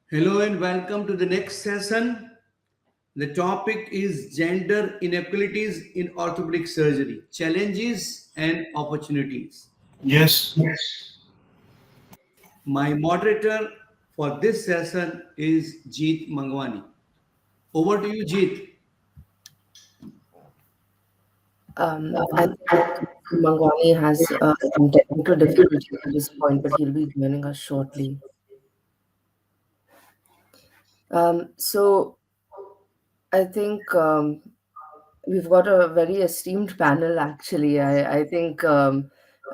Hello and welcome to the next session. The topic is gender inequalities in orthopedic surgery, challenges and opportunities. Yes. My moderator for this session is Jitendra Mangwani. Over to you, Jeet. I think Mangwani has some technical difficulties at this point, but he'll be joining us shortly. So I think we've got a very esteemed panel, actually. I think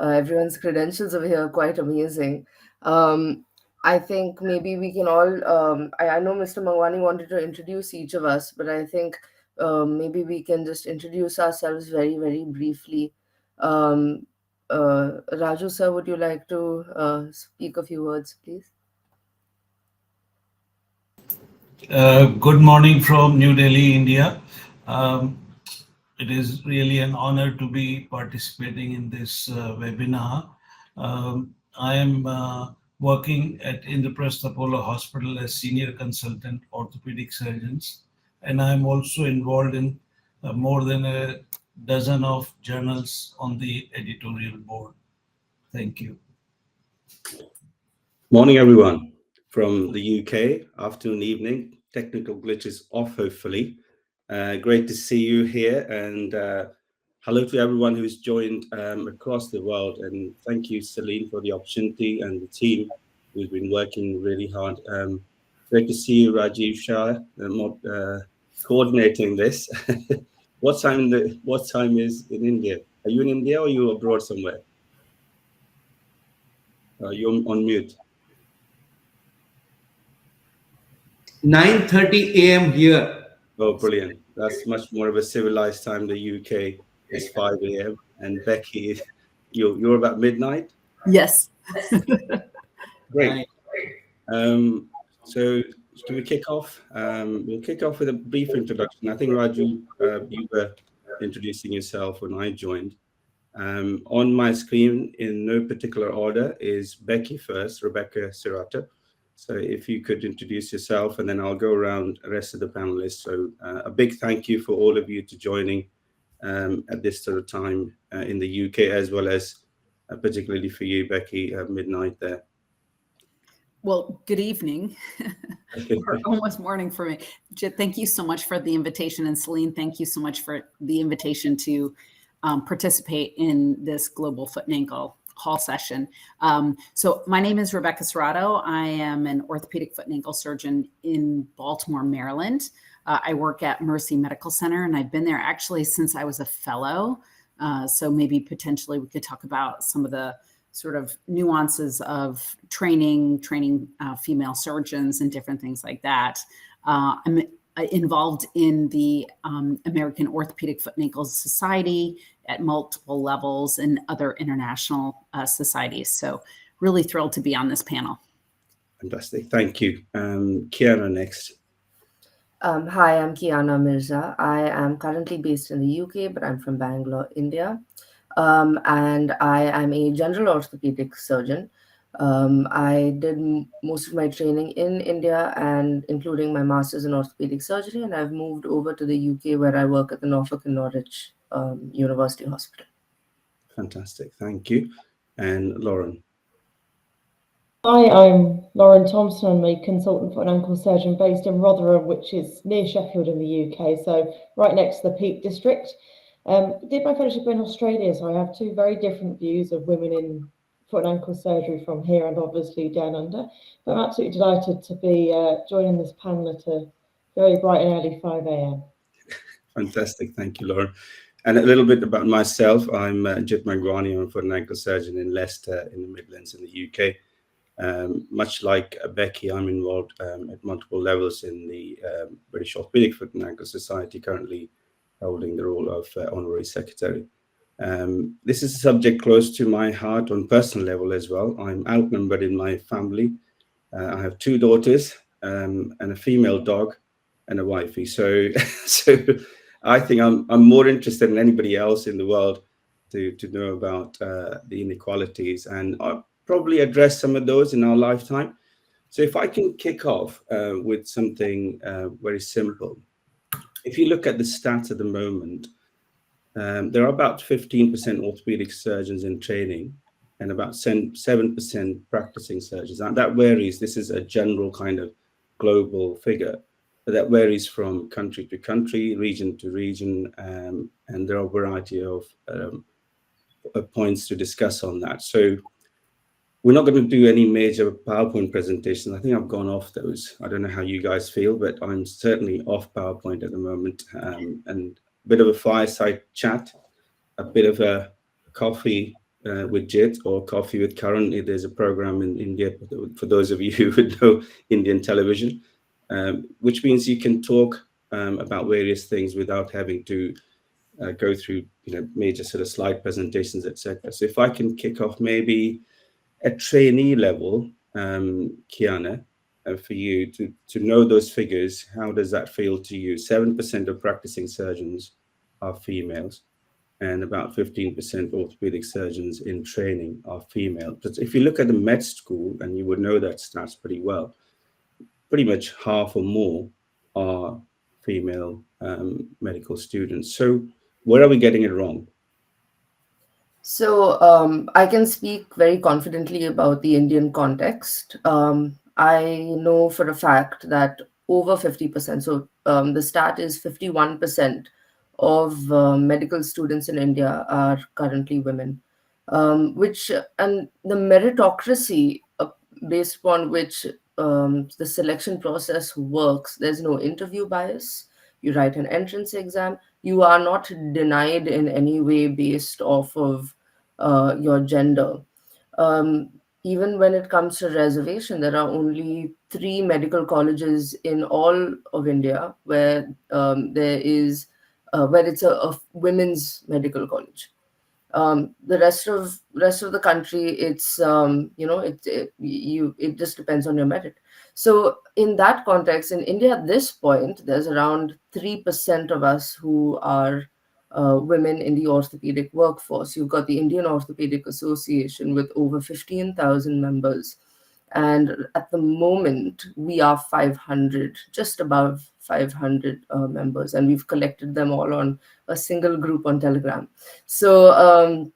everyone's credentials over here are quite amazing. Um, I think maybe we can all, I know Mr. Mangwani wanted to introduce each of us, but I think maybe we can just introduce ourselves very, very briefly. Um, Raju, sir, would you like to speak a few words, please? Good morning from New Delhi, India. Um, it is really an honor to be participating in this webinar. I am working at Indraprastha Apollo Hospital as senior consultant orthopedic surgeons, and I am also involved in more than a dozen of journals on the editorial board. Thank you. Morning, everyone from the UK. Afternoon, evening. Technical glitches off, hopefully. Great to see you here, and hello to everyone who's joined across the world. And thank you, Selene, for the opportunity and the team who's been working really hard. Great to see you, Raju Vaishya, coordinating this. What time is in India? Are you in India or are you abroad somewhere? You're on mute. 9:30 a.m. here. Oh, brilliant. That's much more of a civilized time. The UK is 5 a.m. And Becky, you're about midnight? Yes. Great. So can we kick off? We'll kick off with a brief introduction. I think, Raju, you were introducing yourself when I joined. On my screen, in no particular order, is Becky first, Rebecca Cerrato. So if you could introduce yourself, and then I'll go around the rest of the panelists. So a big thank you for all of you to joining at this sort of time in the UK, as well as particularly for you, Becky, midnight there. Well, good evening, or almost morning for me. Thank you so much for the invitation. And Selene, thank you so much for the invitation to participate in this Global Foot and Ankle Hall session. So my name is Rebecca Cerrato. I am an orthopedic foot and ankle surgeon in Baltimore, Maryland. I work at Mercy Medical Center, and I've been there actually since I was a fellow. So maybe potentially we could talk about some of the sort of nuances of training female surgeons and different things like that. I'm involved in the American Orthopedic Foot and Ankle Society at multiple levels and other international societies. So really thrilled to be on this panel. Fantastic. Thank you. Kiyana next. Hi, I'm Kiyana Mirza. I am currently based in the UK, but I'm from Bangalore, India. And I am a general orthopedic surgeon. I did most of my training in India, and including my master's in orthopedic surgery, and I've moved over to the UK where I work at the Norfolk and Norwich University Hospital. Fantastic. Thank you. And Lauren. Hi, I'm Lauren Thomson. I'm a consultant foot and ankle surgeon based in Rotherham, which is near Sheffield in the UK, so right next to the Peak District. Did my fellowship in Australia, so I have two very different views of women in foot and ankle surgery from here and obviously down under. But I'm absolutely delighted to be joining this panel at a very bright and early 5 a.m. Fantastic. Thank you, Lauren. And a little bit about myself. I'm Jitendra Mangwani. I'm a foot and ankle surgeon in Leicester in the Midlands in the UK. Much like Becky, I'm involved at multiple levels in the British Orthopaedic Foot and Ankle Society, currently holding the role of honorary secretary. This is a subject close to my heart on personal level as well. I'm outnumbered in my family. I have two daughters and a female dog and a wifey. So I think I'm more interested than anybody else in the world to know about the inequalities, and I'll probably address some of those in our lifetime. So if I can kick off with something very simple. If you look at the stats at the moment, there are about 15% orthopedic surgeons in training and about 7% practicing surgeons. And that varies. This is a general kind of global figure, but that varies from country to country, region to region, and there are a variety of points to discuss on that. So we're not going to do any major PowerPoint presentations. I think I've gone off those. I don't know how you guys feel, but I'm certainly off PowerPoint at the moment. And a bit of a fireside chat, a bit of a coffee with Jit or coffee with Karan. There's a program in India, for those of you who would know Indian television, which means you can talk about various things without having to go through major sort of slide presentations, etc. So if I can kick off maybe at trainee level, Kiyana, for you to know those figures, how does that feel to you? 7% of practicing surgeons are females, and about 15% orthopedic surgeons in training are female. But if you look at the med school, and you would know that stats pretty well, pretty much half or more are female medical students. So where are we getting it wrong? So I can speak very confidently about the Indian context. I know for a fact that over 50%, so the stat is 51% of medical students in India are currently women, and the meritocracy based upon which the selection process works, there's no interview bias. You write an entrance exam. You are not denied in any way based off of your gender. Um, Even when it comes to reservation, there are only 3 medical colleges in all of India where there is where it's a women's medical college. The rest of the country, it's it just depends on your merit. So in that context, in India at this point, there's around 3% of us who are women in the orthopedic workforce. You've got the Indian Orthopaedic Association with over 15,000 members. And at the moment, we are 500, just above 500 members, and we've collected them all on a single group on Telegram. So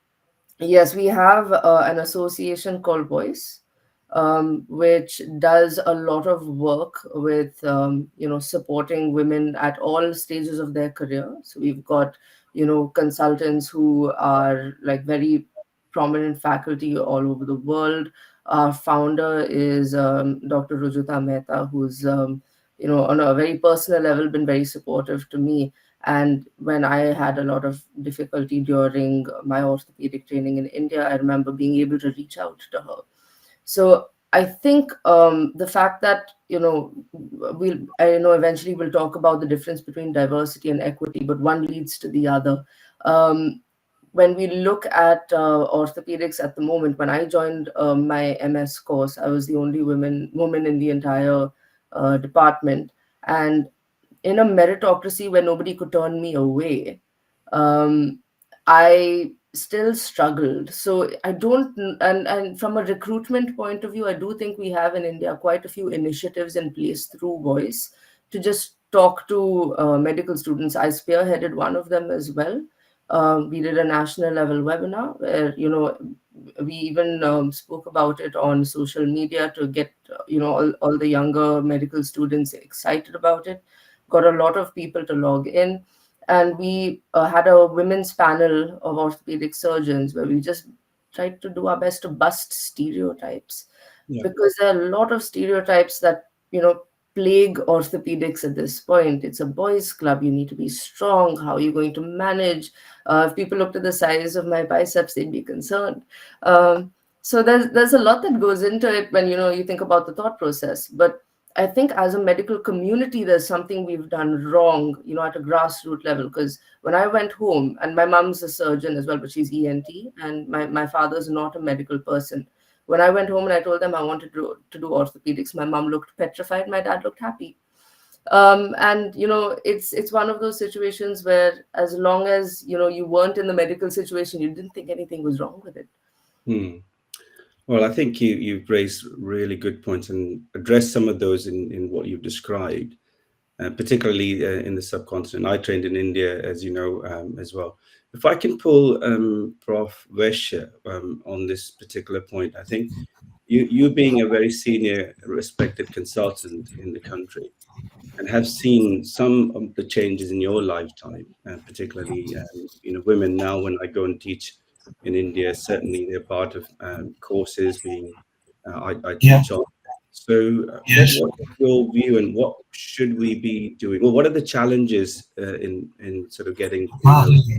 yes, we have an association called Voice, which does a lot of work with supporting women at all stages of their career. So we've got consultants who are like very prominent faculty all over the world. Our founder is Dr. Raju Mehta, who's on a very personal level been very supportive to me. And when I had a lot of difficulty during my orthopedic training in India, I remember being able to reach out to her. So I think the fact that eventually we'll talk about the difference between diversity and equity, but one leads to the other. When we look at orthopedics at the moment, when I joined my MS course, I was the only woman in the entire department, and in a meritocracy where nobody could turn me away, I still struggled. So I don't, and from a recruitment point of view, I do think we have in India quite a few initiatives in place through Voice to just talk to medical students. I spearheaded one of them as well. We did a national level webinar where we even spoke about it on social media to get all the younger medical students excited about it. Got a lot of people to log in, and we had a women's panel of orthopedic surgeons where we just tried to do our best to bust stereotypes. Yeah. Because there are a lot of stereotypes that plague orthopedics at this point. It's a boys' club. You need to be strong. How are you going to manage? If people looked at the size of my biceps, they'd be concerned. So there's a lot that goes into it when you think about the thought process. But I think as a medical community, there's something we've done wrong, at a grassroots level. Because when I went home, and my mom's a surgeon as well, but she's ENT, and my father's not a medical person. When I went home and I told them I wanted to do orthopedics, my mom looked petrified. My dad looked happy. And it's one of those situations where, as long as you weren't in the medical situation, you didn't think anything was wrong with it. Well, I think you've raised really good points and addressed some of those in what you've described, particularly in the subcontinent. I trained in India, as you know, as well. If I can pull Prof. Vaishya on this particular point, I think you being a very senior, respected consultant in the country and have seen some of the changes in your lifetime, particularly, women now when I go and teach in India, certainly they're part of courses I Yeah. teach on. So Yes. what is your view and what should we be doing? Well, what are the challenges in sort of getting Ah, women?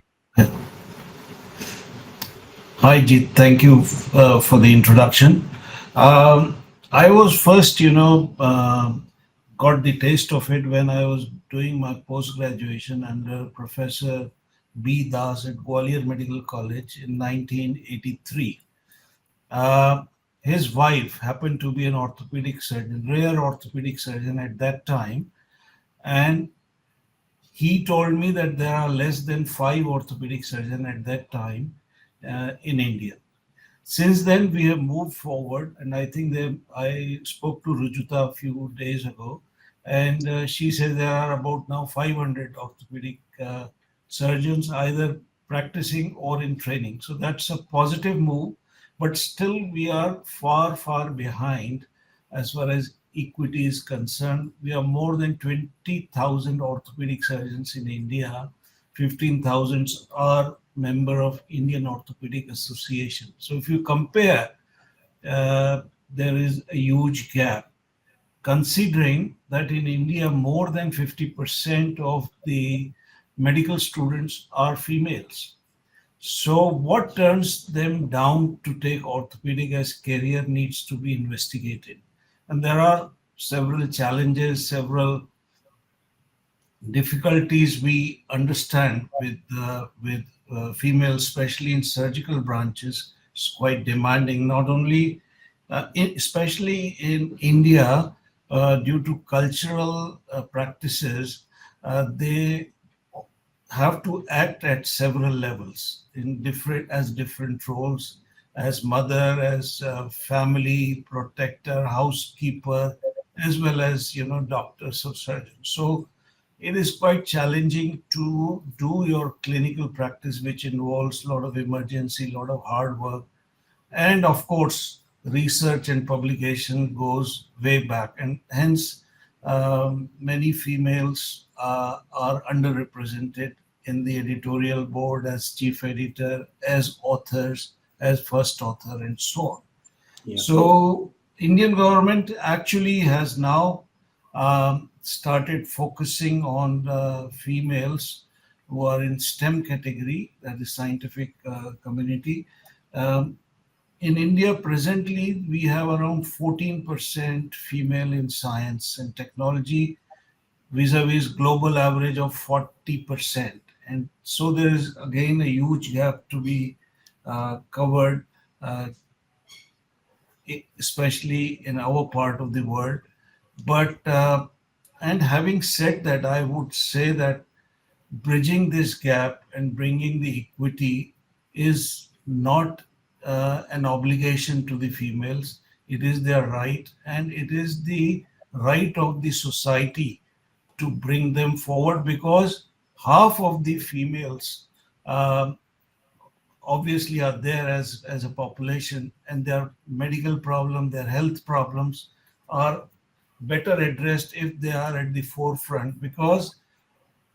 Hi, Jit. Thank you for the introduction. I was first, got the taste of it when I was doing my post graduation under Professor B. Das at Gwalior Medical College in 1983. Uh, his wife happened to be an orthopedic surgeon, rare orthopedic surgeon at that time, and he told me that there are less than 5 orthopedic surgeons at that time in India. Since then, we have moved forward, and I think I spoke to Rujuta a few days ago, and she said there are about now 500 orthopedic surgeons either practicing or in training. So that's a positive move, but still we are far, far behind as far as equity is concerned. We are more than 20,000 orthopedic surgeons in India. 15,000 are member of Indian Orthopaedic Association. So if you compare, there is a huge gap, considering that in India more than 50% of the medical students are females. So what turns them down to take orthopedic as career needs to be investigated. And there are several challenges, several difficulties we understand with females, especially in surgical branches. It's quite demanding, not only, especially in India, due to cultural practices, they have to act at several levels in different roles, as mother, as family protector, housekeeper, as well as doctors or surgeons. So it is quite challenging to do your clinical practice, which involves a lot of emergency, a lot of hard work, and of course research and publication goes way back, and hence many females are underrepresented in the editorial board as chief editor, as authors, as first author, and so on. Yeah. So Indian government actually has now started focusing on females who are in STEM category, that is scientific community. In India, presently, we have around 14% female in science and technology, vis-a-vis global average of 40%. And so there is again a huge gap to be covered, especially in our part of the world. But and having said that, I would say that bridging this gap and bringing the equity is not an obligation to the females. It is their right, and it is the right of the society to bring them forward, because half of the females obviously are there as a population, and their medical problem, their health problems are better addressed if they are at the forefront, because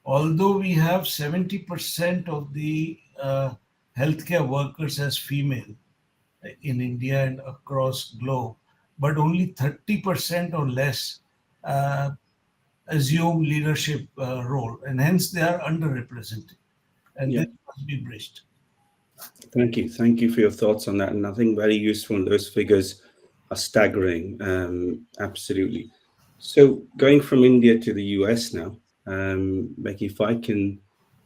although we have 70% of the healthcare workers as female in India and across globe, but only 30% or less assume leadership role, and hence they are underrepresented, and Yeah. this must be bridged. Thank you. Thank you for your thoughts on that. And I think very useful. And those figures are staggering. Absolutely. So going from India to the US now, Becky, if I can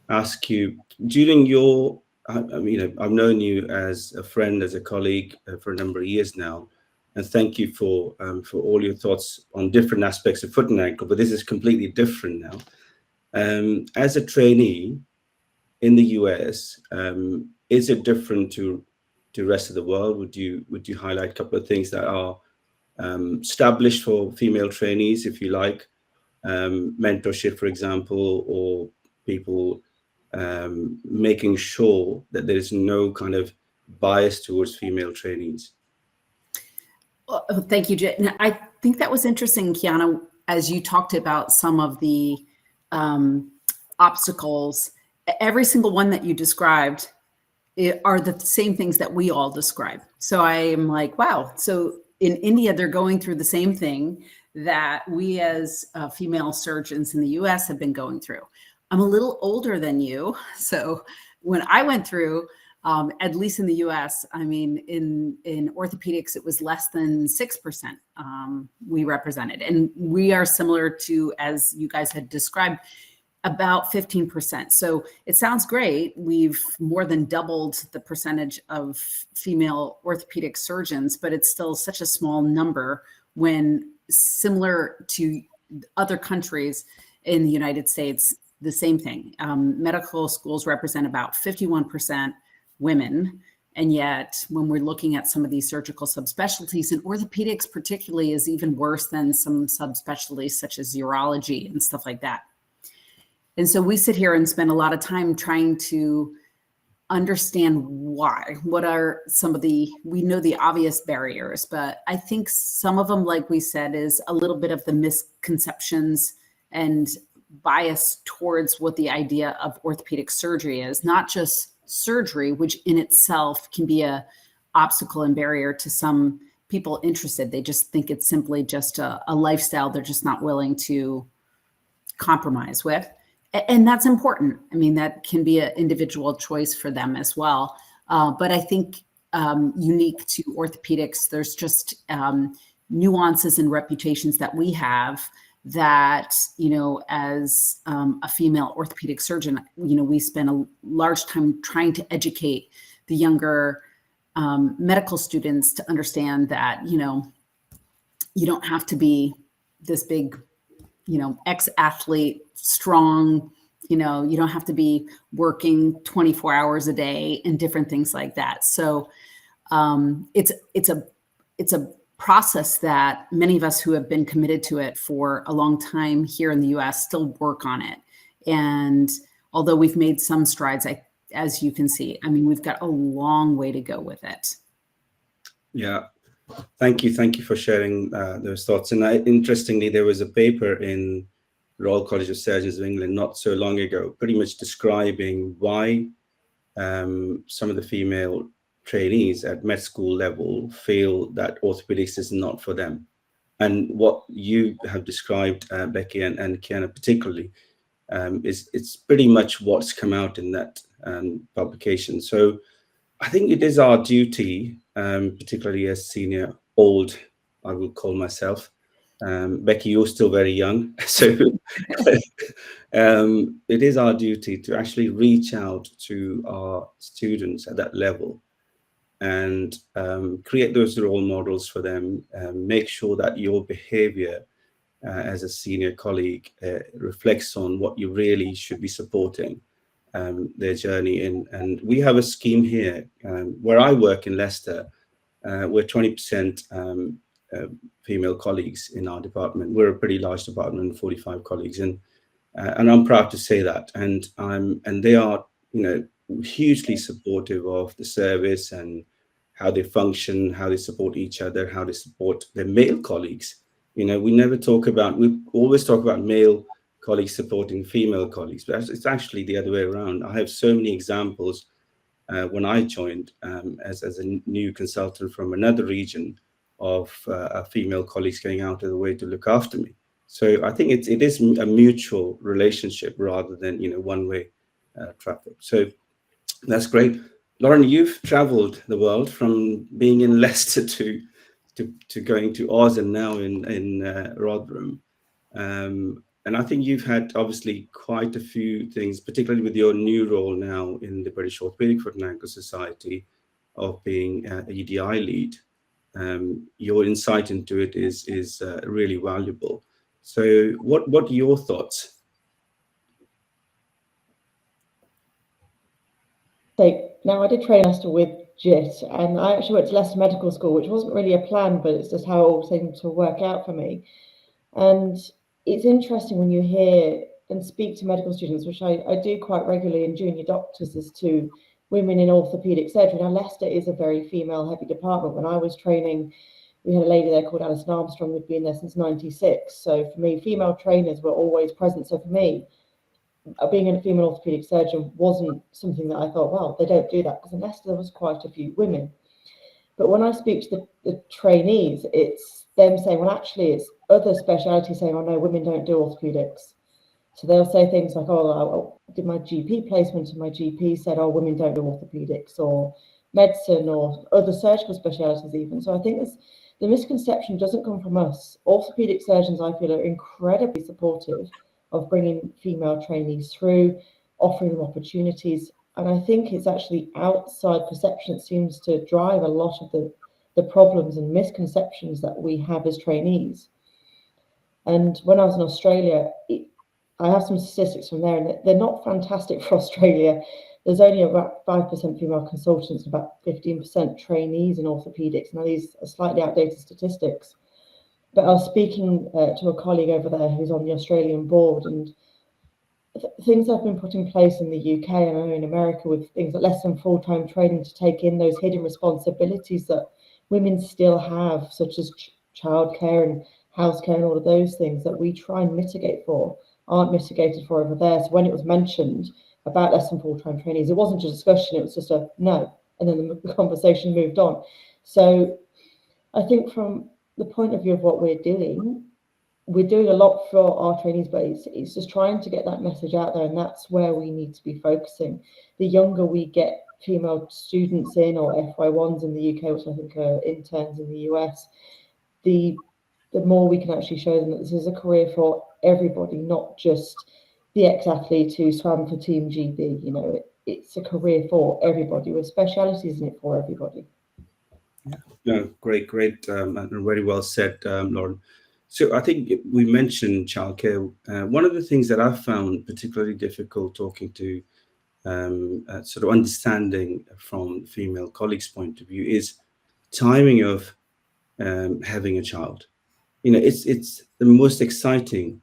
ask you, during your, I've known you as a friend, as a colleague for a number of years now, and thank you for all your thoughts on different aspects of foot and ankle, but this is completely different now. As a trainee in the US, is it different to to the rest of the world? Would you highlight a couple of things that are established for female trainees, if you like, mentorship, for example, or people making sure that there is no kind of bias towards female trainees? Well, thank you, Jit. And I think that was interesting, Kiyana, as you talked about some of the obstacles. Every single one that you described are the same things that we all describe. So I am like, wow. So in India, they're going through the same thing that we as female surgeons in the US have been going through. I'm a little older than you. So when I went through, at least in the US, I mean, in orthopedics, it was less than 6% we represented. And we are similar to, as you guys had described, about 15%. So it sounds great. We've more than doubled the percentage of female orthopedic surgeons, but it's still such a small number when similar to other countries in the United States, the same thing. Medical schools represent about 51% women. And yet when we're looking at some of these surgical subspecialties, and orthopedics particularly is even worse than some subspecialties such as urology and stuff like that. And so we sit here and spend a lot of time trying to understand why. What are some of the, we know the obvious barriers, but I think some of them, like we said, is a little bit of the misconceptions and bias towards what the idea of orthopedic surgery is, not just surgery, which in itself can be a obstacle and barrier to some people interested. They just think it's simply just a lifestyle they're just not willing to compromise with. And that's important. I mean, that can be an individual choice for them as well. But I think unique to orthopedics, there's just nuances and reputations that we have that, you know, as a female orthopedic surgeon, you know, we spend a large time trying to educate the younger medical students to understand that, you know, you don't have to be this big, you know, ex-athlete, strong, you know, you don't have to be working 24 hours a day and different things like that. So it's a process that many of us who have been committed to it for a long time here in the US still work on it. And although we've made some strides, as you can see, I mean, we've got a long way to go with it. Yeah. Thank you for sharing those thoughts. And interestingly, there was a paper in Royal College of Surgeons of England not so long ago, pretty much describing why some of the female trainees at med school level feel that orthopedics is not for them. And what you have described, Becky and Kiyana particularly, it's pretty much what's come out in that publication. So I think it is our duty, particularly as senior old, I will call myself. Becky, you're still very young. So it is our duty to actually reach out to our students at that level and create those role models for them, make sure that your behavior as a senior colleague reflects on what you really should be supporting their journey in. And we have a scheme here where I work in Leicester. We're 20% female colleagues in our department. We're a pretty large department, 45 colleagues, and I'm proud to say that. And they are, you know, hugely supportive of the service and how they function, how they support each other, how they support their male colleagues. You know, we always talk about male colleagues supporting female colleagues, but it's actually the other way around. I have so many examples when I joined as a new consultant from another region of female colleagues going out of the way to look after me. So I think it is a mutual relationship rather than, you know, one-way traffic. So that's great. Lauren, you've traveled the world from being in Leicester to going to Oz and now in Rotherham. And I think you've had obviously quite a few things, particularly with your new role now in the British Orthopaedic Foot and Ankle Society of being an EDI lead. Your insight into it is really valuable. So what are your thoughts? So now I did train Leicester with Jit, and I actually went to Leicester Medical School, which wasn't really a plan, but it's just how it all seemed to work out for me. And it's interesting when you hear and speak to medical students, which I do quite regularly, and junior doctors, as to women in orthopaedic surgery. Now, Leicester is a very female-heavy department. When I was training, we had a lady there called Alison Armstrong, who'd been there since '96. So for me, female trainers were always present. So for me, being a female orthopaedic surgeon wasn't something that I thought, well, they don't do that, because in Leicester there was quite a few women. But when I speak to the trainees, it's them saying, well, actually, it's other specialities saying, oh, no, women don't do orthopedics. So they'll say things like, oh, I did my GP placement, and my GP said, oh, women don't do orthopedics, or medicine, or other surgical specialities even. So I think the misconception doesn't come from us. Orthopedic surgeons, I feel, are incredibly supportive of bringing female trainees through, offering them opportunities. And I think it's actually outside perception that seems to drive a lot of the problems and misconceptions that we have as trainees. And when I was in Australia, I have some statistics from there, and they're not fantastic for Australia. There's only about 5% female consultants and about 15% trainees in orthopedics. Now, these are slightly outdated statistics. But I was speaking to a colleague over there who's on the Australian board, and things that have been put in place in the UK and I know in America, with things like less than full-time training to take in those hidden responsibilities that women still have, such as childcare and house care and all of those things that we try and mitigate for, aren't mitigated for over there. So when it was mentioned about less than full-time trainees, it wasn't a discussion, it was just a no, and then the conversation moved on. So I think from the point of view of what we're doing a lot for our trainees, but it's just trying to get that message out there, and that's where we need to be focusing. The younger we get female students in, or FY1s in the UK, which I think are interns in the US, the more we can actually show them that this is a career for everybody, not just the ex-athlete who swam for Team GB. You know, it's a career for everybody, with specialities in it for everybody. No, great, and very well said, Lauren. So I think we mentioned childcare. One of the things that I've found particularly difficult talking to, sort of understanding from female colleagues' point of view, is timing of having a child. You know, it's the most exciting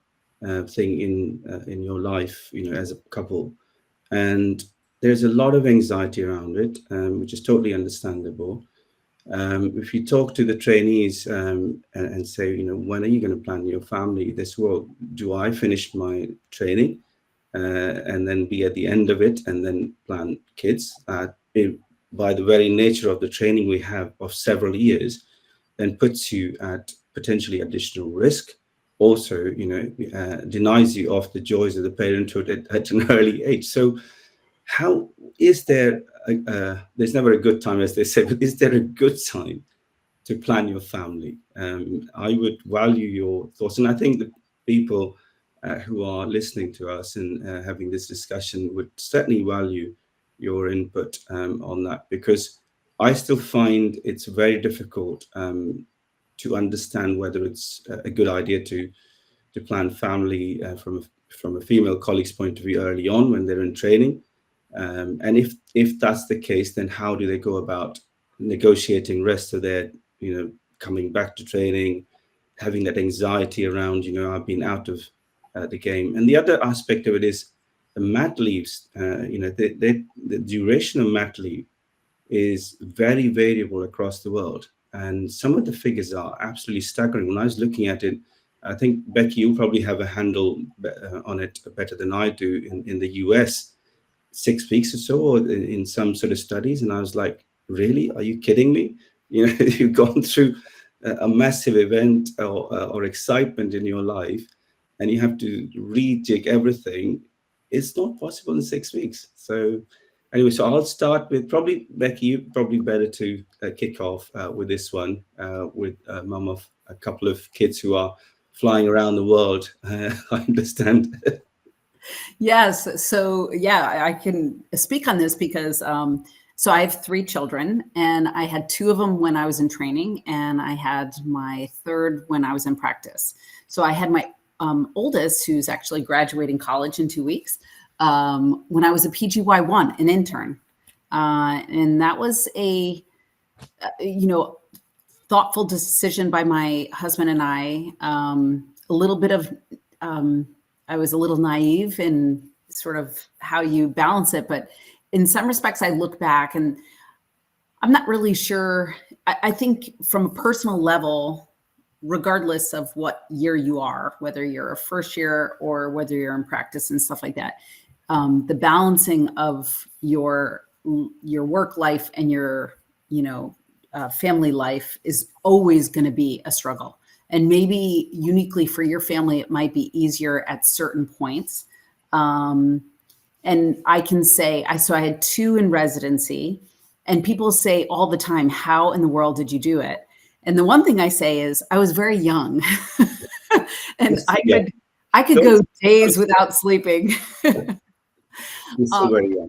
thing in your life, you know, as a couple, and there's a lot of anxiety around it, which is totally understandable. If you talk to the trainees and say, you know, when are you going to plan your family? This will, do I finish my training and then be at the end of it and then plan kids? By the very nature of the training we have of several years, then puts you at potentially additional risk. Also, you know, denies you of the joys of the parenthood at an early age. So how is there, there's never a good time, as they say, but is there a good time to plan your family? I would value your thoughts. And I think the people who are listening to us and having this discussion would certainly value your input on that, because I still find it's very difficult to understand whether it's a good idea to plan family from a female colleague's point of view early on when they're in training. And if that's the case, then how do they go about negotiating rest of their, you know, coming back to training, having that anxiety around, you know, I've been out of the game. And the other aspect of it is the mat leaves. You know, the duration of mat leave is very variable across the world, and some of the figures are absolutely staggering. When I was looking at it, I think, Becky, you probably have a handle on it better than I do. In the US, 6 weeks or so, or in some sort of studies, and I was like, really, are you kidding me? You know, you've gone through a massive event or excitement in your life, and you have to rejig everything. It's not possible in 6 weeks. So anyway, so I'll start with, probably Becky, you probably better to kick off with this one, with mum of a couple of kids who are flying around the world. I understand. Yes. So yeah, I can speak on this because so I have 3 children, and I had 2 of them when I was in training, and I had my 3rd when I was in practice. So I had my oldest, who's actually graduating college in 2 weeks, when I was a PGY1, an intern. And that was a, thoughtful decision by my husband and I. A little bit of, I was a little naive in sort of how you balance it, but in some respects, I look back and I'm not really sure. I think from a personal level, regardless of what year you are, whether you're a first year or whether you're in practice and stuff like that, the balancing of your work life and your, family life is always going to be a struggle. And maybe uniquely for your family, it might be easier at certain points. And I can say, I had 2 in residency, and people say all the time, how in the world did you do it? And the one thing I say is I was very young and I could go days without sleeping. Very young.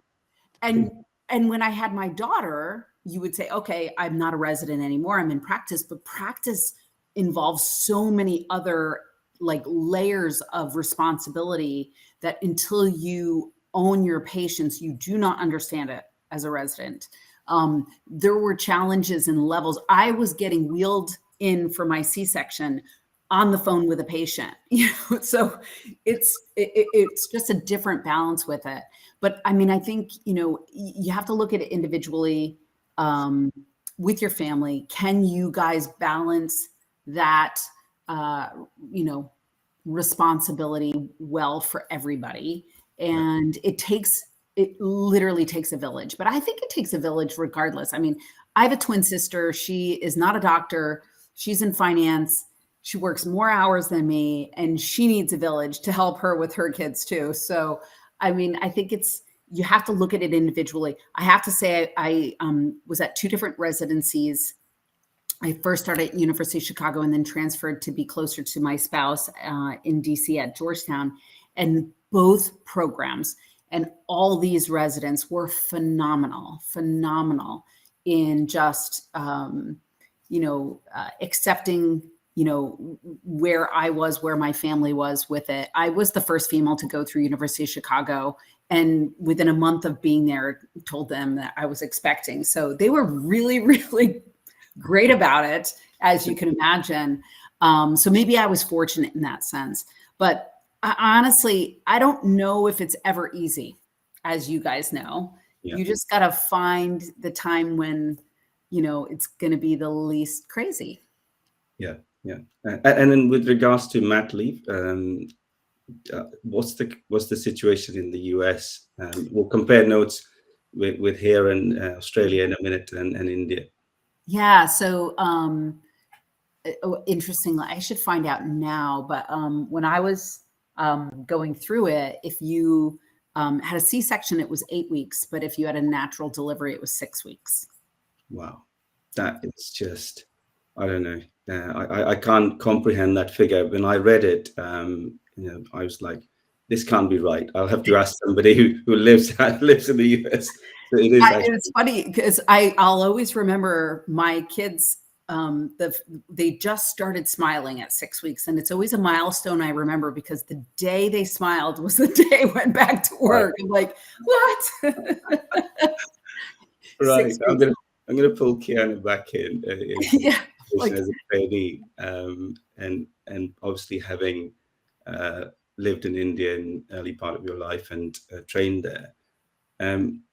And when I had my daughter, you would say, okay, I'm not a resident anymore, I'm in practice, but practice involves so many other like layers of responsibility that until you own your patients, you do not understand it as a resident. There were challenges and levels. I was getting wheeled in for my C-section on the phone with a patient, so it's just a different balance with it. But I mean, I think, you have to look at it individually with your family. Can you guys balance that, responsibility well for everybody? And it literally takes a village, but I think it takes a village regardless. I mean, I have a twin sister. She is not a doctor. She's in finance. She works more hours than me, and she needs a village to help her with her kids too. So, I mean, I think you have to look at it individually. I have to say, I was at 2 different residencies. I first started at University of Chicago and then transferred to be closer to my spouse in DC at Georgetown. And both programs and all these residents were phenomenal in just, accepting, where I was, where my family was with it. I was the first female to go through University of Chicago, and within a month of being there, told them that I was expecting. So they were really, really great about it, as you can imagine. So maybe I was fortunate in that sense, but honestly, I don't know if it's ever easy, as you guys know. Yeah. You just got to find the time when, it's going to be the least crazy. Yeah. And then with regards to mat leave, what's the situation in the US? We'll compare notes with here in Australia in a minute and India. Yeah. So interestingly, I should find out now, but when I was going through it, if you had a C-section, it was 8 weeks, but if you had a natural delivery, it was 6 weeks. Wow, that is just, I don't know. I can't comprehend that figure. When I read it, I was like, this can't be right. I'll have to ask somebody who lives in the US. So it is. It's funny because I'll always remember my kids. They just started smiling at 6 weeks, and it's always a milestone I remember because the day they smiled was the day I went back to work. Right. I'm like, what? Right. I'm gonna pull Kiyana back in. Yeah. As a trainee, and obviously having lived in India in early part of your life and trained there.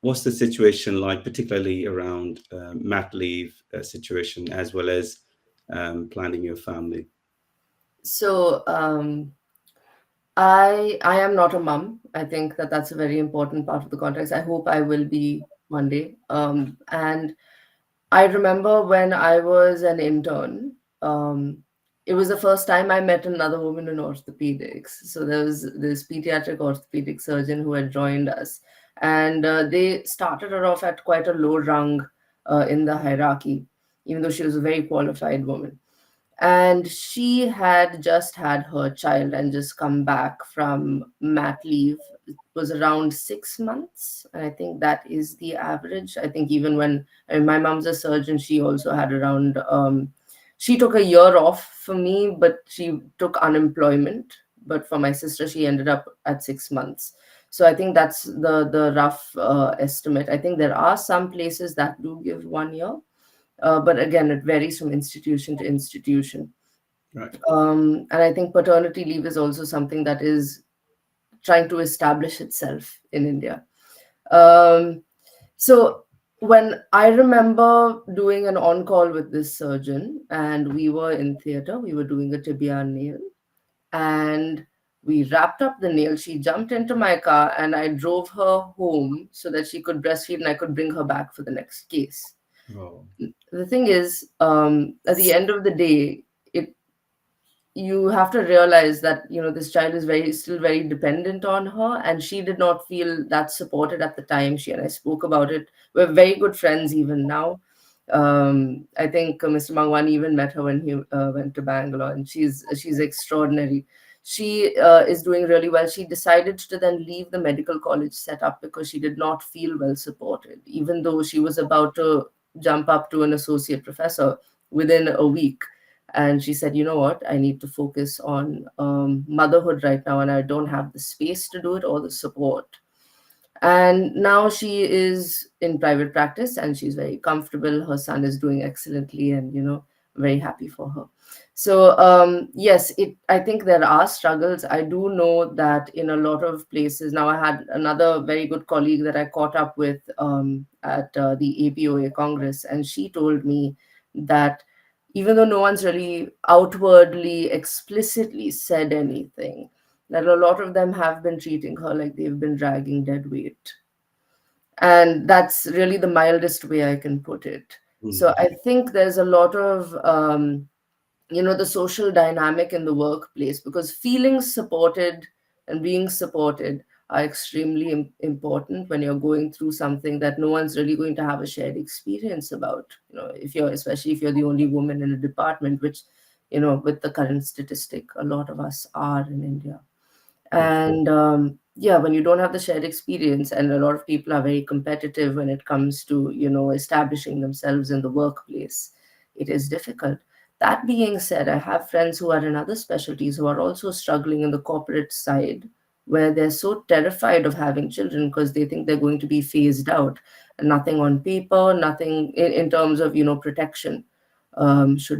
What's the situation like, particularly around mat leave situation, as well as planning your family? So I am not a mom. I think that's a very important part of the context. I hope I will be one day. And I remember when I was an intern, it was the first time I met another woman in orthopedics. So there was this pediatric orthopedic surgeon who had joined us. And they started her off at quite a low rung in the hierarchy, even though she was a very qualified woman. And she had just had her child and just come back from mat leave. It was around 6 months. And I think that is the average. I think even when my mom's a surgeon, she also had around, she took a year off for me, but she took unemployment. But for my sister, she ended up at 6 months. So I think that's the rough estimate. I think there are some places that do give 1 year, but again, it varies from institution to institution. Right. And I think paternity leave is also something that is trying to establish itself in India. So when I remember doing an on-call with this surgeon, and we were in theater, we were doing a tibia nail, and we wrapped up the nail. She jumped into my car, and I drove her home so that she could breastfeed, and I could bring her back for the next case. Oh. The thing is, at the end of the day, you have to realize that this child is still very dependent on her, and she did not feel that supported at the time. She and I spoke about it. We're very good friends even now. I think Mr. Mangwani even met her when he went to Bangalore, and she's extraordinary. She is doing really well. She decided to then leave the medical college setup because she did not feel well supported, even though she was about to jump up to an associate professor within a week. And she said, you know what, I need to focus on motherhood right now, and I don't have the space to do it or the support. And now she is in private practice, and she's very comfortable. Her son is doing excellently, and very happy for her. So yes, I think there are struggles. I do know that in a lot of places now. I had another very good colleague that I caught up with at the APOA Congress, and she told me that even though no one's really outwardly, explicitly said anything, that a lot of them have been treating her like they've been dragging dead weight. And that's really the mildest way I can put it. So I think there's a lot of, the social dynamic in the workplace, because feeling supported and being supported are extremely important when you're going through something that no one's really going to have a shared experience about. Especially if you're the only woman in a department, which, with the current statistic, a lot of us are in India. And when you don't have the shared experience, and a lot of people are very competitive when it comes to establishing themselves in the workplace, it is difficult. That being said, I have friends who are in other specialties who are also struggling in the corporate side, where they're so terrified of having children because they think they're going to be phased out, and nothing on paper, nothing in terms of protection if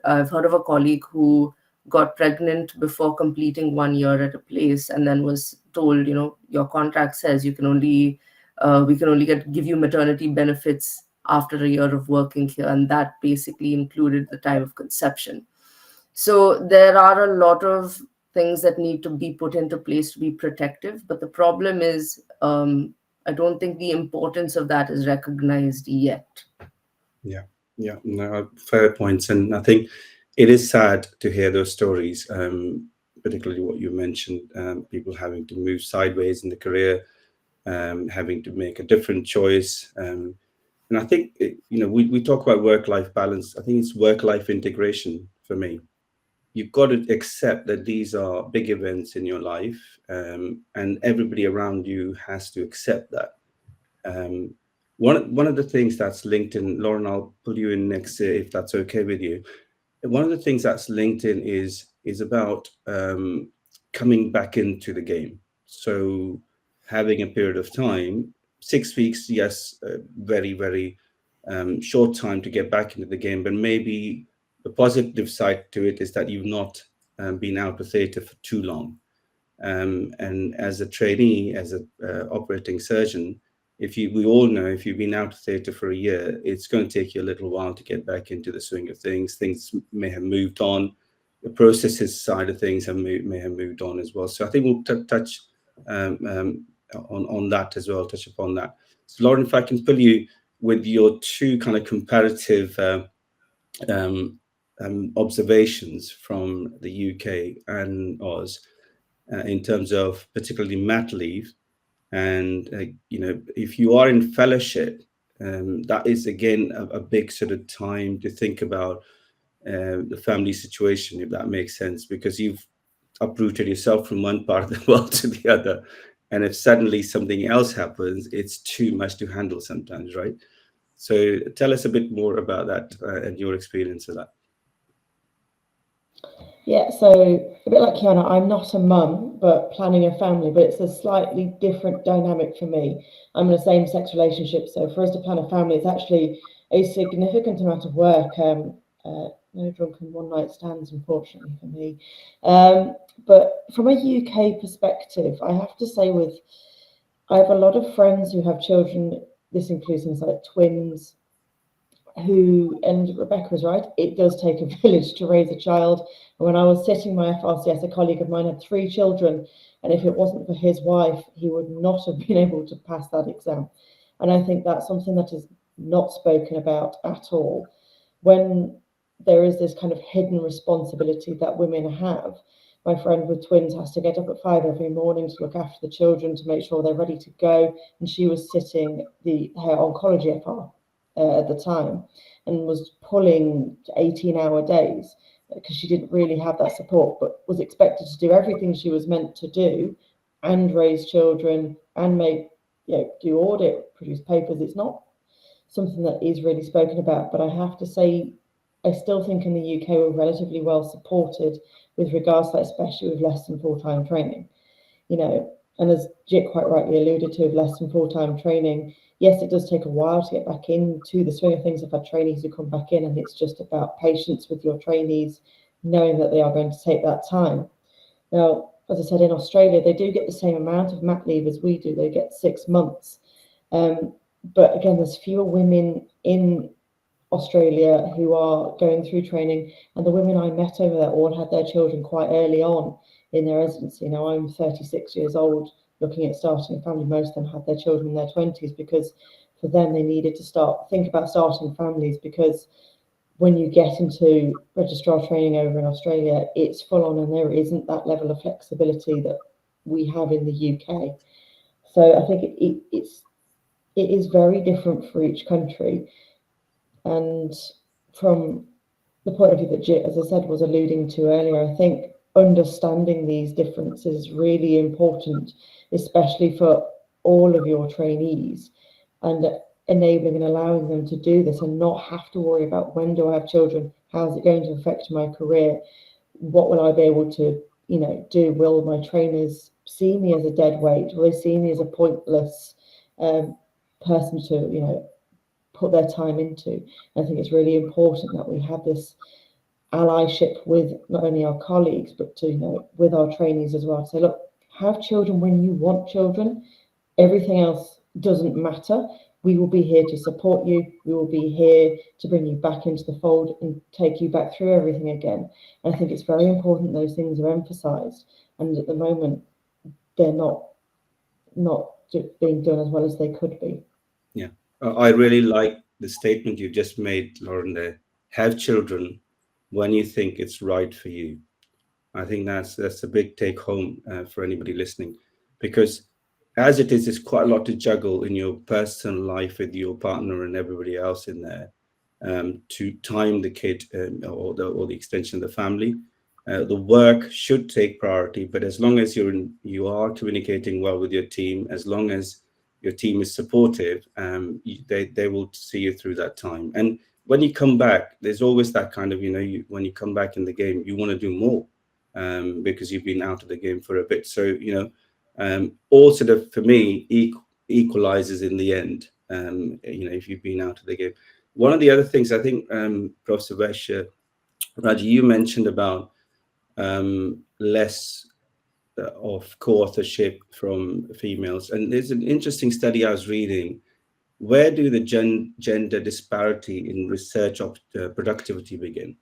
I've heard of a colleague who got pregnant before completing 1 year at a place, and then was told, your contract says we can only give you maternity benefits after a year of working here, and that basically included the time of conception. So there are a lot of things that need to be put into place to be protective, but the problem is, I don't think the importance of that is recognized yet. Yeah, no, fair points. And I think it is sad to hear those stories, particularly what you mentioned, people having to move sideways in the career, having to make a different choice. And I think, we talk about work-life balance. I think it's work-life integration for me. You've got to accept that these are big events in your life, and everybody around you has to accept that. One of the things that's linked in, Lauren, I'll pull you in next if that's okay with you. One of the things that's linked in is about coming back into the game. So having a period of time, 6 weeks, yes, very, very short time to get back into the game, but maybe the positive side to it is that you've not been out of theatre for too long. And as a trainee, as an operating surgeon, we all know if you've been out of theatre for a year, it's going to take you a little while to get back into the swing of things. Things may have moved on. The processes side of things may have moved on as well. So I think we'll touch on that as well, touch upon that. So Lauren, if I can pull you with your two kind of comparative observations from the UK and Oz in terms of particularly mat leave. And, if you are in fellowship, that is, again, a big sort of time to think about the family situation, if that makes sense, because you've uprooted yourself from one part of the world to the other. And if suddenly something else happens, it's too much to handle sometimes, right? So tell us a bit more about that and your experience of that. Yeah, so a bit like Kiyana, I'm not a mum, but planning a family, but it's a slightly different dynamic for me. I'm in a same-sex relationship, so for us to plan a family, it's actually a significant amount of work. No drunken one-night stands, unfortunately, for me. But from a UK perspective, I have to say I have a lot of friends who have children. This includes things like twins, and Rebecca was right, it does take a village to raise a child. And when I was sitting my FRCS, a colleague of mine had 3 children, and if it wasn't for his wife, he would not have been able to pass that exam. And I think that's something that is not spoken about at all. When there is this kind of hidden responsibility that women have, my friend with twins has to get up at 5 every morning to look after the children, to make sure they're ready to go. And she was sitting her oncology FR at the time, and was pulling 18-hour days because she didn't really have that support, but was expected to do everything she was meant to do and raise children and do audit, produce papers. It's not something that is really spoken about, but I have to say, I still think in the UK we're relatively well supported with regards to that, especially with less than full-time training. And as Jit quite rightly alluded to, with less than full-time training, yes, it does take a while to get back into the swing of things. I've had trainees who come back in, and it's just about patience with your trainees, knowing that they are going to take that time. Now, as I said, in Australia, they do get the same amount of mat leave as we do. They get 6 months. But again, there's fewer women in Australia who are going through training, and the women I met over there all had their children quite early on in their residency. Now, I'm 36 years old, looking at starting a family. Most of them had their children in their 20s, because for them they needed to think about starting families, because when you get into registrar training over in Australia, it's full on, and there isn't that level of flexibility that we have in the UK. So I think it is very different for each country. And from the point of view that Jit, as I said, was alluding to earlier, I think understanding these differences is really important, especially for all of your trainees, and enabling and allowing them to do this and not have to worry about, when do I have children? How's it going to affect my career? What will I be able to, do? Will my trainers see me as a dead weight? Will they see me as a pointless person to, put their time into? I think it's really important that we have this allyship with not only our colleagues, but with our trainees as well, to say, look, have children when you want children. Everything else doesn't matter. We will be here to support you. We will be here to bring you back into the fold and take you back through everything again. And I think it's very important those things are emphasized. And at the moment, they're not being done as well as they could be. Yeah, I really like the statement you just made, Lauren, there. Have children when you think it's right for you. I think that's a big take home for anybody listening, because as it is, there's quite a lot to juggle in your personal life with your partner and everybody else in there, to time the kid or the extension of the family. The work should take priority, but as long as you are communicating well with your team, as long as your team is supportive, they will see you through that time. And when you come back, there's always that kind of, when you come back in the game, you want to do more, because you've been out of the game for a bit. So, all sort of, for me, equalizes in the end, if you've been out of the game. One of the other things, I think, Professor Vaishya, Raju, you mentioned about less of co-authorship from females. And there's an interesting study I was reading. Where do the gender disparity in research productivity begin?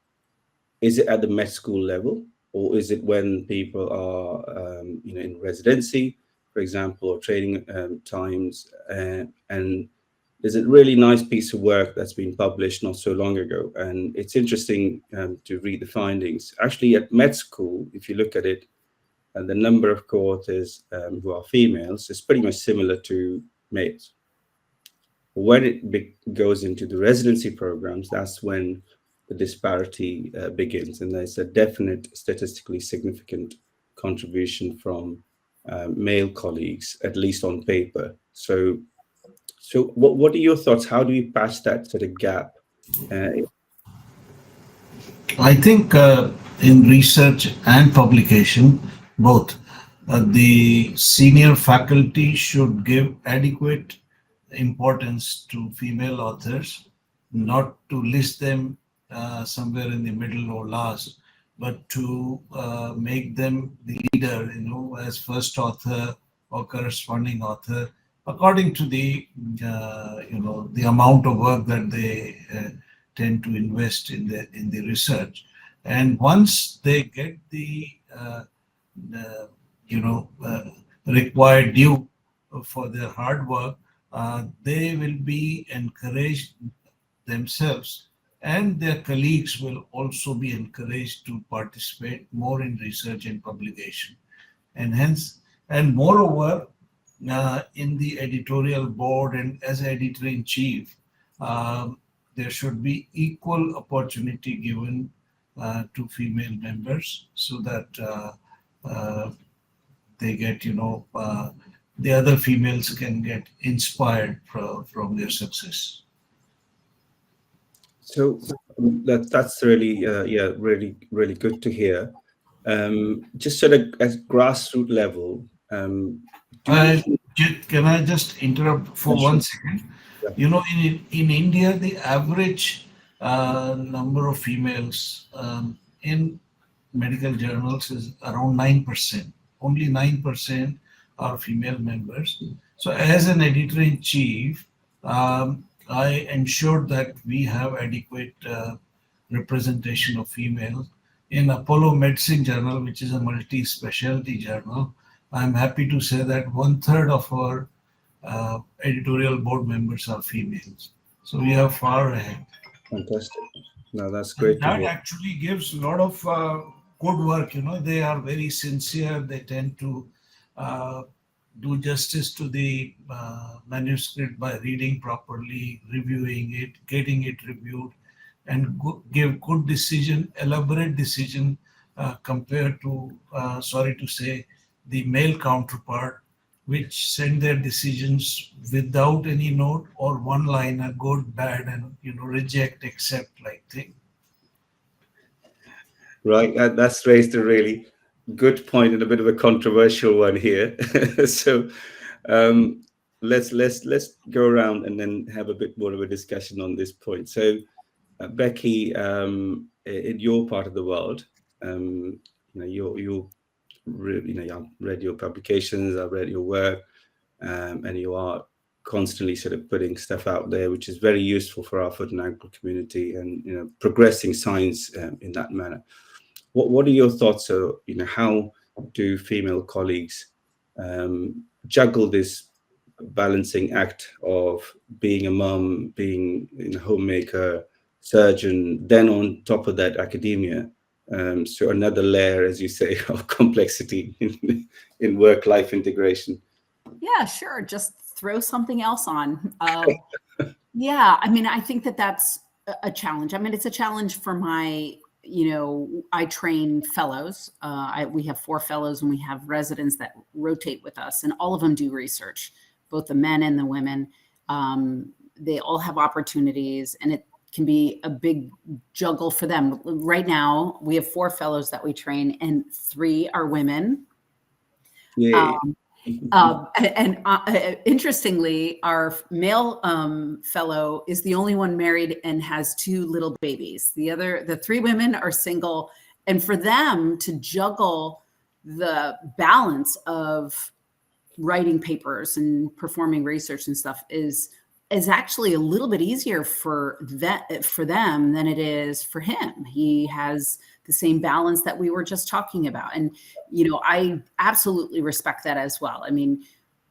Is it at the med school level, or is it when people are, in residency, for example, or training times? And there's a really nice piece of work that's been published not so long ago, and it's interesting to read the findings. Actually, at med school, if you look at it, the number of co-authors who are females is pretty much similar to males. When it goes into the residency programs, that's when the disparity begins, and there's a definite statistically significant contribution from male colleagues, at least on paper. So what are your thoughts? How do we patch that sort of gap? I think in research and publication, both. The senior faculty should give adequate importance to female authors, not to list them somewhere in the middle or last, but to make them the leader, as first author or corresponding author, according to the amount of work that they tend to invest in the research. And once they get the required due for their hard work, they will be encouraged themselves, and their colleagues will also be encouraged to participate more in research and publication. And moreover, in the editorial board and as editor-in-chief, there should be equal opportunity given to female members, so that they get, the other females can get inspired from their success. So that's really really good to hear. Just at a grassroots level, can I just interrupt for Sure. 1 second? Yeah. In India, the average number of females in medical journals is around 9%. Only 9% are female members. So as an editor-in-chief, I ensure that we have adequate representation of females. In Apollo Medicine Journal, which is a multi-specialty journal, I'm happy to say that 1/3 of our editorial board members are females. So we are far ahead. Fantastic. No, that's great. That actually gives a lot of good work. They are very sincere. They tend to do justice to the manuscript by reading properly, reviewing it, getting it reviewed, and give good decision, elaborate decision compared to, sorry to say, the male counterpart, which send their decisions without any note or one liner, good, bad, and reject, accept like thing. Right, that's raised a really good point and a bit of a controversial one here. So let's go around and then have a bit more of a discussion on this point. So Becky, in your part of the world, I've read your publications, I've read your work, and you are constantly sort of putting stuff out there, which is very useful for our foot and ankle community, and progressing science in that manner. What are your thoughts? So, how do female colleagues juggle this balancing act of being a mum, being a homemaker, surgeon, then on top of that, academia? So another layer, as you say, of complexity in work-life integration. Yeah, sure. Just throw something else on. Yeah, I mean, I think that's a challenge. I mean, it's a challenge for my, I train fellows. We have 4 fellows and we have residents that rotate with us, and all of them do research, both the men and the women. They all have opportunities, and it can be a big juggle for them. Right now, we have 4 fellows that we train, and 3 are women. Yeah. Interestingly, our male fellow is the only one married and has 2 little babies. The 3 women are single, and for them to juggle the balance of writing papers and performing research and stuff is actually a little bit easier for them than it is for him. He has the same balance that we were just talking about. And, I absolutely respect that as well. I mean,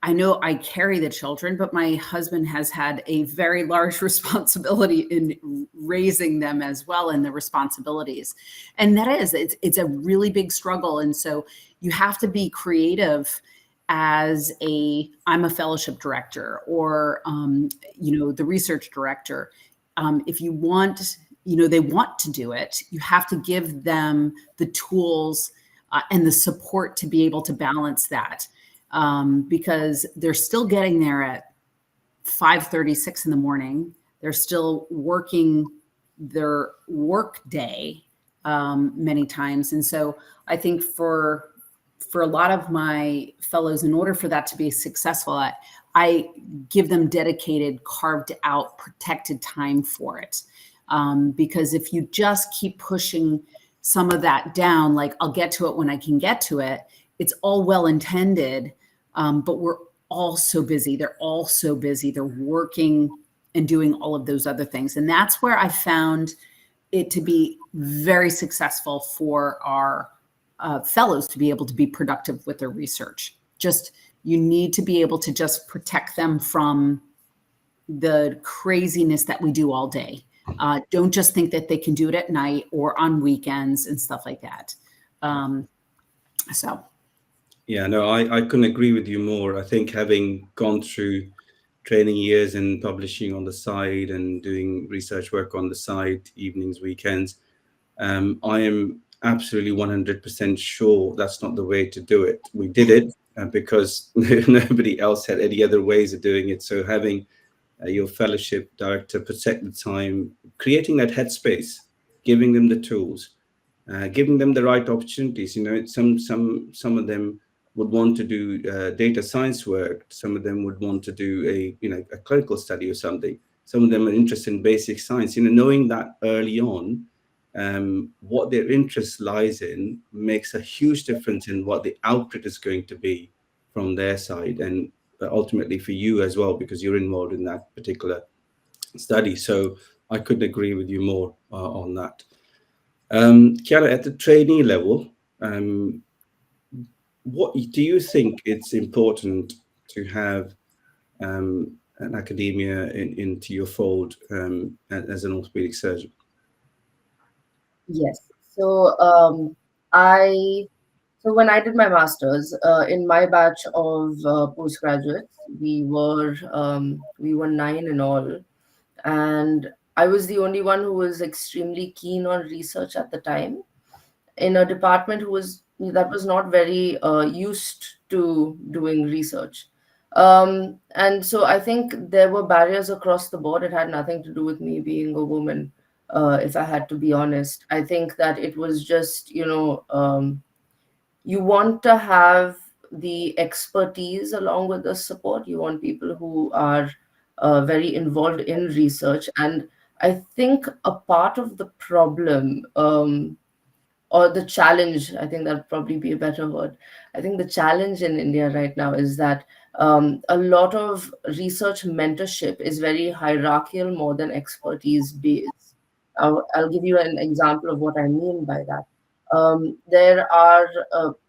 I know I carry the children, but my husband has had a very large responsibility in raising them as well, and the responsibilities. And it's a really big struggle. And so you have to be creative as I'm a fellowship director or, the research director. If you want, they want to do it, you have to give them the tools and the support to be able to balance that, because they're still getting there at 5:36 in the morning. They're still working their work day many times. And so I think for a lot of my fellows, in order for that to be successful, I give them dedicated, carved out, protected time for it. Because if you just keep pushing some of that down, like I'll get to it when I can get to it, it's all well intended, but we're all so busy. They're all so busy. They're working and doing all of those other things. And that's where I found it to be very successful for our fellows to be able to be productive with their research. Just, you need to be able to just protect them from the craziness that we do all day. Don't just think that they can do it at night or on weekends and stuff like that. So. Yeah, no, I couldn't agree with you more. I think having gone through training years and publishing on the side and doing research work on the side, evenings, weekends, I am absolutely 100% sure that's not the way to do it. We did it because nobody else had any other ways of doing it. So having your fellowship director protect the time, creating that headspace, giving them the tools, giving them the right opportunities. You know, some of them would want to do data science work. Some of them would want to do a clinical study or something. Some of them are interested in basic science. You know, knowing that early on, what their interest lies in makes a huge difference in what the output is going to be from their side, and ultimately for you as well, because you're involved in that particular study. So I couldn't agree with you more on that. Kiyana, at the trainee level, what do you think it's important to have an academia into your fold as an orthopedic surgeon? Yes. So when I did my master's, in my batch of postgraduates, we were 9 in all, and I was the only one who was extremely keen on research at the time, in a department that was not very used to doing research. And so I think there were barriers across the board. It had nothing to do with me being a woman, if I had to be honest. I think that it was just, you want to have the expertise along with the support. You want people who are very involved in research. And I think a part of the problem, or the challenge, I think that'd probably be a better word. I think the challenge in India right now is that a lot of research mentorship is very hierarchical more than expertise based. I'll give you an example of what I mean by that. There are,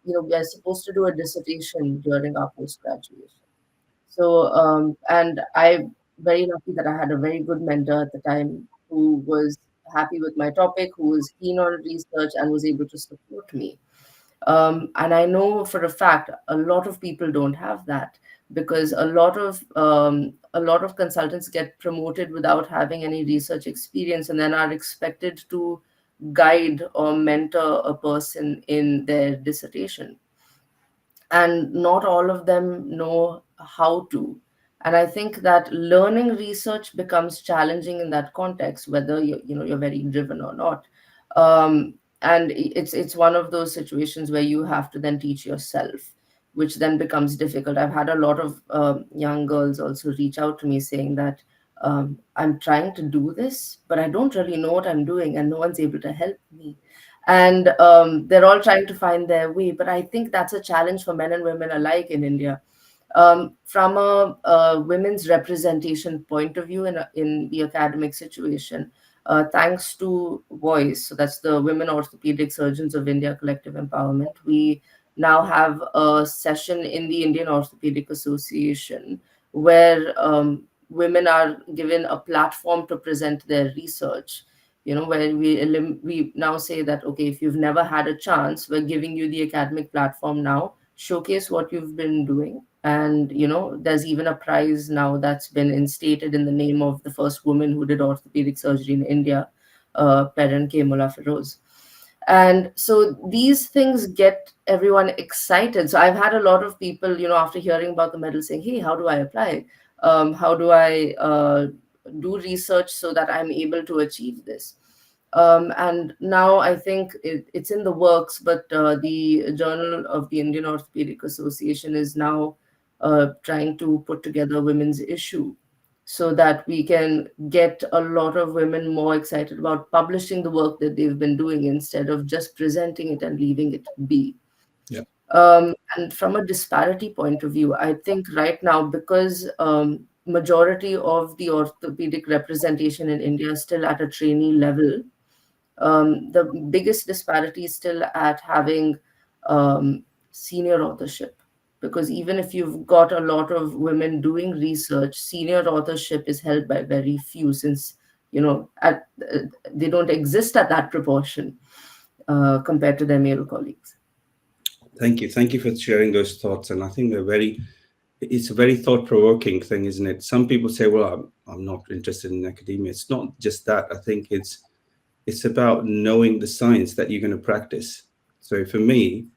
we are supposed to do a dissertation during our post-graduation. So, and I'm very lucky that I had a very good mentor at the time who was happy with my topic, who was keen on research and was able to support me. And I know for a fact a lot of people don't have that, because a lot of consultants get promoted without having any research experience, and then are expected to guide or mentor a person in their dissertation, and not all of them know how to. And I think that learning research becomes challenging in that context, whether you're very driven or not. And it's one of those situations where you have to then teach yourself, which then becomes difficult. I've had a lot of young girls also reach out to me saying that I'm trying to do this, but I don't really know what I'm doing, and no one's able to help me. And they're all trying to find their way. But I think that's a challenge for men and women alike in India. From a women's representation point of view in the academic situation, thanks to VOICE, so that's the Women Orthopaedic Surgeons of India Collective Empowerment, we now have a session in the Indian Orthopaedic Association where women are given a platform to present their research. Where we now say that, okay, if you've never had a chance, we're giving you the academic platform now. Showcase what you've been doing. And, there's even a prize now that's been instated in the name of the first woman who did orthopedic surgery in India, Perrin K. Mullah Feroz. And so these things get everyone excited. So I've had a lot of people, after hearing about the medal saying, hey, how do I apply? How do I do research so that I'm able to achieve this? And now I think it's in the works, but the Journal of the Indian Orthopaedic Association is now trying to put together women's issue so that we can get a lot of women more excited about publishing the work that they've been doing instead of just presenting it and leaving it be. Yeah. And from a disparity point of view, I think right now, because majority of the orthopedic representation in India is still at a trainee level, the biggest disparity is still at having senior authorship. Because even if you've got a lot of women doing research, senior authorship is held by very few, since they don't exist at that proportion compared to their male colleagues. Thank you for sharing those thoughts, and I think it's a very thought-provoking thing, isn't it? Some people say, well, I'm not interested in academia. It's not just that. I think it's about knowing the science that you're going to practice. So for me,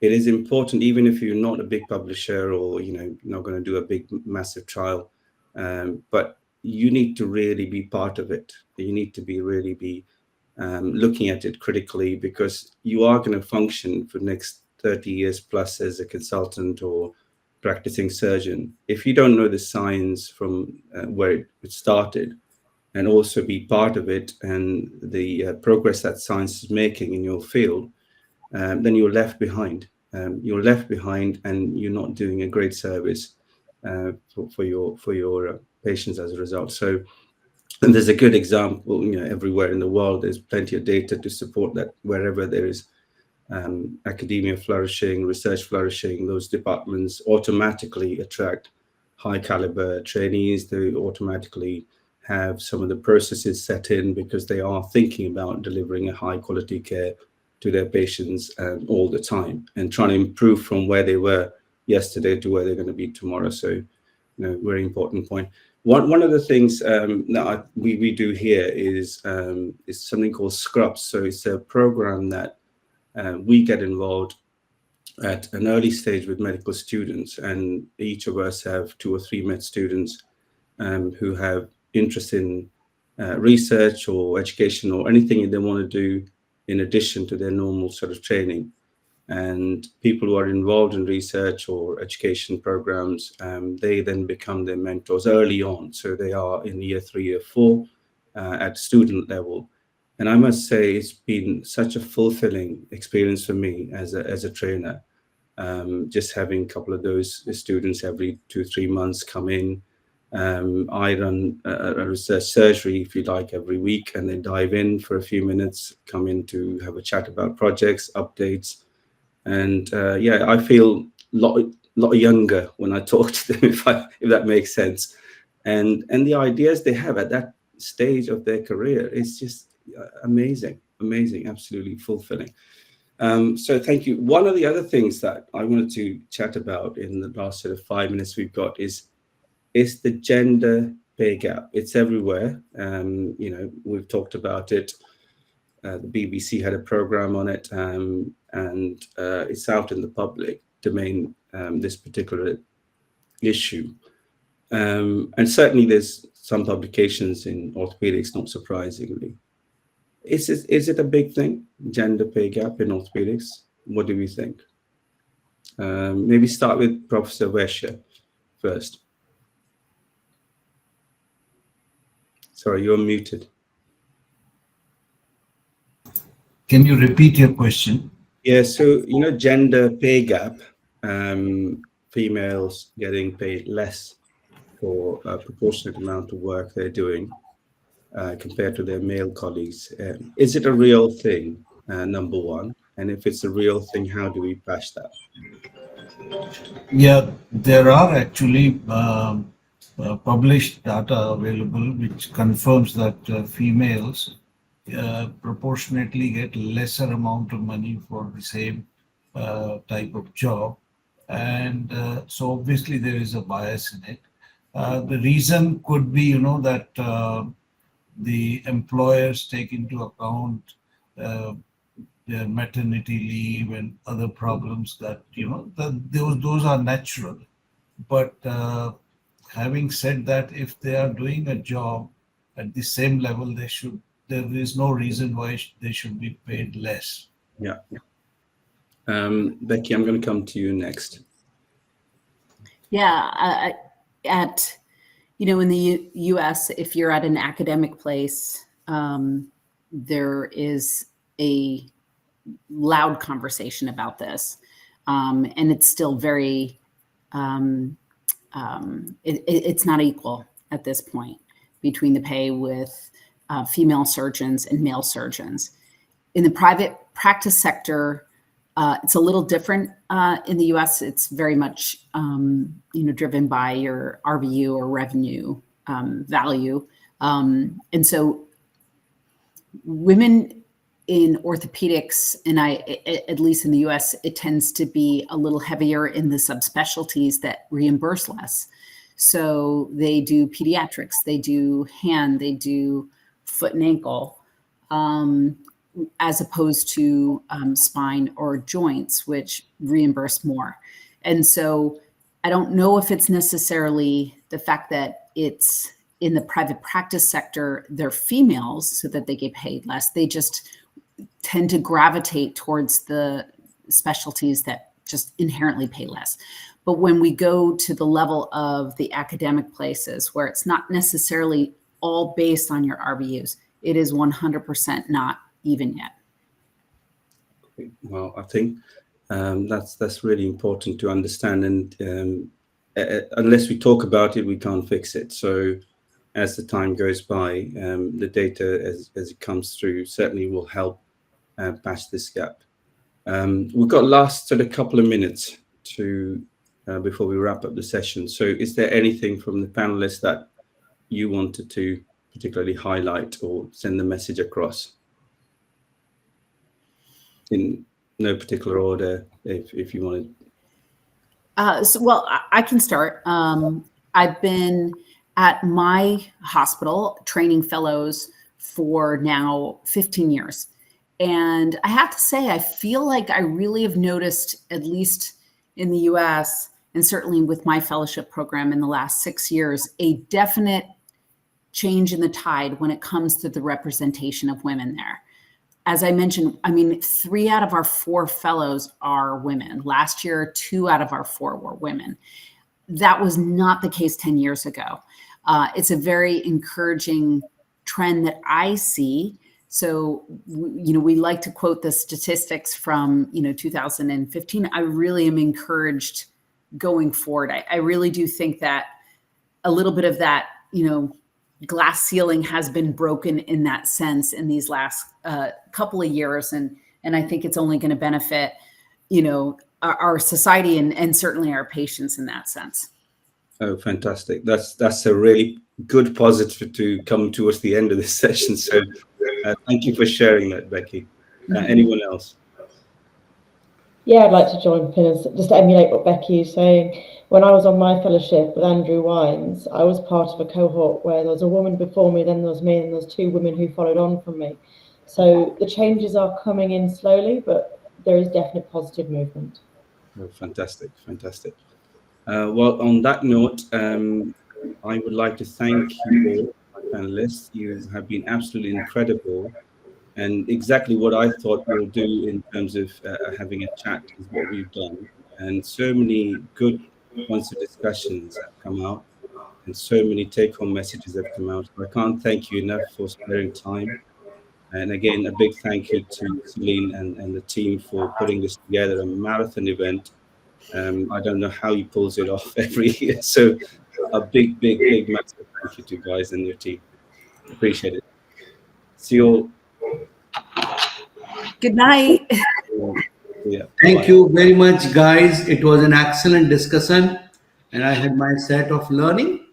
it is important, even if you're not a big publisher or not going to do a big massive trial, but you need to really be part of it. You need to really be looking at it critically, because you are going to function for the next 30 years plus as a consultant or practicing surgeon. If you don't know the science from where it started, and also be part of it and the progress that science is making in your field, then you're left behind. You're left behind, and you're not doing a great service for your patients as a result. So, and there's a good example, everywhere in the world. There's plenty of data to support that. Wherever there is academia flourishing, research flourishing, those departments automatically attract high caliber trainees. They automatically have some of the processes set in, because they are thinking about delivering a high quality care to their patients all the time, and trying to improve from where they were yesterday to where they're going to be tomorrow. So, very important point. One of the things that we do here is something called Scrubs. So it's a program that we get involved at an early stage with medical students, and each of us have 2 or 3 med students who have interest in research or education or anything they want to do in addition to their normal sort of training. And people who are involved in research or education programs, they then become their mentors early on. So they are in year 3, year 4 at student level. And I must say, it's been such a fulfilling experience for me as a trainer, just having a couple of those students every 2-3 months come in. I run a research surgery, if you like, every week, and they dive in for a few minutes, come in to have a chat about projects, updates. And I feel a lot younger when I talk to them, if that makes sense. And the ideas they have at that stage of their career is just amazing, absolutely fulfilling. So thank you. One of the other things that I wanted to chat about in the last sort of 5 minutes we've got is the gender pay gap. It's everywhere. We've talked about it. The BBC had a program on it, and it's out in the public domain, this particular issue. And certainly there's some publications in orthopedics, not surprisingly. Is it a big thing, gender pay gap in orthopedics? What do we think? Maybe start with Professor Vaishya first. Sorry, you're muted. Can you repeat your question? Yeah, so, gender pay gap, females getting paid less for a proportionate amount of work they're doing compared to their male colleagues. Is it a real thing, number one? And if it's a real thing, how do we patch that? Yeah, there are actually published data available which confirms that females proportionately get lesser amount of money for the same type of job. And so obviously there is a bias in it. The reason could be, that the employers take into account their maternity leave and other problems that, those are natural. But having said that, if they are doing a job at the same level, they should there is no reason why they should be paid less. Yeah. Becky, I'm going to come to you next. Yeah, in the U.S., if you're at an academic place, there is a loud conversation about this, and it's still very, it's not equal at this point between the pay with female surgeons and male surgeons. In the private practice sector, it's a little different in the U.S. It's very much, driven by your RVU or revenue value. And so women in orthopedics, and at least in the U.S., it tends to be a little heavier in the subspecialties that reimburse less. So they do pediatrics, they do hand, they do foot and ankle, as opposed to spine or joints, which reimburse more. And so I don't know if it's necessarily the fact that it's in the private practice sector, they're females so that they get paid less. They just tend to gravitate towards the specialties that just inherently pay less. But when we go to the level of the academic places where it's not necessarily all based on your RVUs, it is 100% not even yet. Well, I think that's really important to understand, and unless we talk about it, we can't fix it. So as the time goes by, the data as it comes through certainly will help patch this gap. We've got last a couple of minutes to before we wrap up the session. So is there anything from the panelists that you wanted to particularly highlight or send the message across? In no particular order, if you wanted. Well, I can start. I've been at my hospital training fellows for now 15 years. And I have to say, I feel like I really have noticed, at least in the US, and certainly with my fellowship program in the last 6 years, a definite change in the tide when it comes to the representation of women there. As I mentioned, 3 out of our 4 fellows are women. Last year, 2 out of our 4 were women. That was not the case 10 years ago. It's a very encouraging trend that I see. So, we like to quote the statistics from, 2015. I really am encouraged going forward. I really do think that a little bit of that, glass ceiling has been broken in that sense in these last couple of years. And I think it's only going to benefit, our society and certainly our patients in that sense. Oh, fantastic. That's a really good positive to come towards the end of this session. So thank you for sharing that, Becky. Anyone else? Yeah, I'd like to join in, just to emulate what Becky is saying. When I was on my fellowship with Andrew Wines, I was part of a cohort where there was a woman before me, then there was me, and there was 2 women who followed on from me. So the changes are coming in slowly, but there is definite positive movement. Oh, fantastic. Well, on that note, I would like to thank you all, my panelists. You have been absolutely incredible. And exactly what I thought we'll do in terms of having a chat is what we've done. And so many good points of discussions have come out, and so many take-home messages have come out. So I can't thank you enough for sparing time. And again, a big thank you to Selene and the team for putting this together, a marathon event. I don't know how he pulls it off every year. So a big, massive thank you to you guys and your team. Appreciate it. See you all. Good night. Yeah. Thank you very much, guys. It was an excellent discussion, and I had my set of learning.